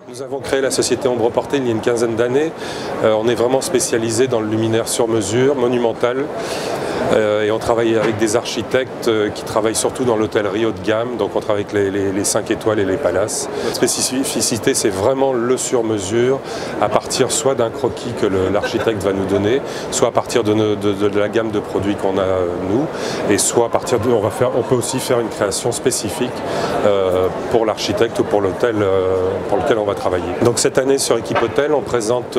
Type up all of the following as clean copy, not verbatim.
Nous avons créé la société Ombre Portée il y a une quinzaine d'années. On est vraiment spécialisé dans le luminaire sur mesure, monumental. Et on travaille avec des architectes qui travaillent surtout dans l'hôtellerie haut de gamme. Donc on travaille avec les 5 étoiles et les palaces. Notre spécificité, c'est vraiment le sur-mesure, à partir soit d'un croquis que l'architecte va nous donner, soit à partir de la gamme de produits qu'on a nous, et soit à partir de... On peut aussi faire une création spécifique pour l'architecte ou pour l'hôtel pour lequel on va travailler. Donc cette année sur Équipe Hôtel, on présente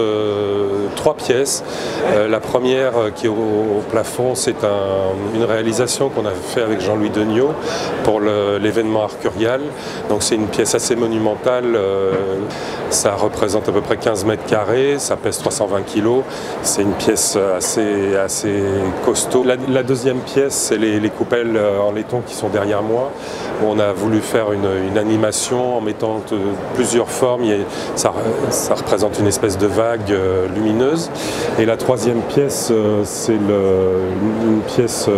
3 pièces. La première qui est au plafond, c'est une réalisation qu'on a fait avec Jean-Louis Degnaud pour l'événement Arcurial. Donc c'est une pièce assez monumentale, ça représente à peu près 15 mètres carrés, ça pèse 320 kg. C'est une pièce assez costaud. La deuxième pièce, c'est les coupelles en laiton qui sont derrière moi. On a voulu faire une animation en mettant plusieurs formes. Ça représente une espèce de vague lumineuse. Et la troisième pièce, c'est une pièce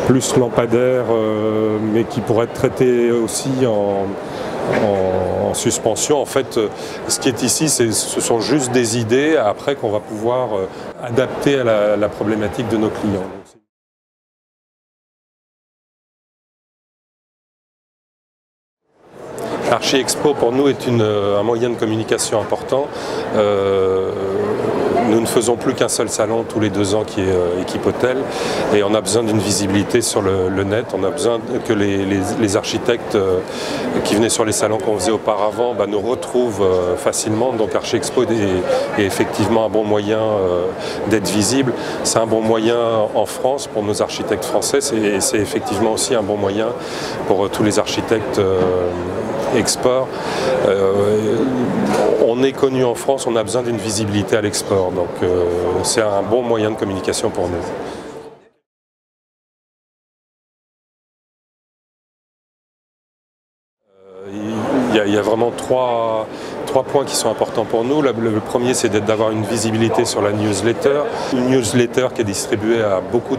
plus lampadaire, mais qui pourrait être traitée aussi en suspension. En fait, ce qui est ici, ce sont juste des idées après qu'on va pouvoir adapter à la problématique de nos clients. Archi Expo pour nous est un moyen de communication important. Nous ne faisons plus qu'un seul salon tous les 2 ans qui est Équipe Hôtel, et on a besoin d'une visibilité sur le net. On a besoin que les architectes qui venaient sur les salons qu'on faisait auparavant nous retrouvent facilement. Donc Archi Expo est effectivement un bon moyen d'être visible. C'est un bon moyen en France pour nos architectes français, et c'est effectivement aussi un bon moyen pour tous les architectes export. On est connu en France, on a besoin d'une visibilité à l'export, donc c'est un bon moyen de communication pour nous. Il y a vraiment trois points qui sont importants pour nous. Le premier, c'est d'avoir une visibilité sur la newsletter. Une newsletter qui est distribuée à beaucoup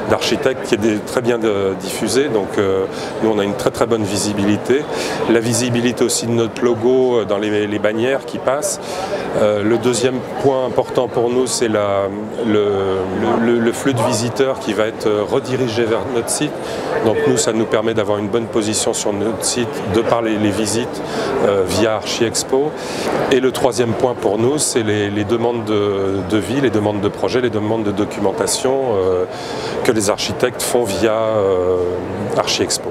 d'architectes, qui est très bien diffusée. Donc nous, on a une très bonne visibilité. La visibilité aussi de notre logo dans les bannières qui passent. Le deuxième point important pour nous, c'est le flux de visiteurs qui va être redirigé vers notre site. Donc nous, ça nous permet d'avoir une bonne position sur notre site de par les visites via Archi Expo. Et le troisième point pour nous, c'est les demandes de vie, les demandes de projet, les demandes de documentation que les architectes font via Archi Expo.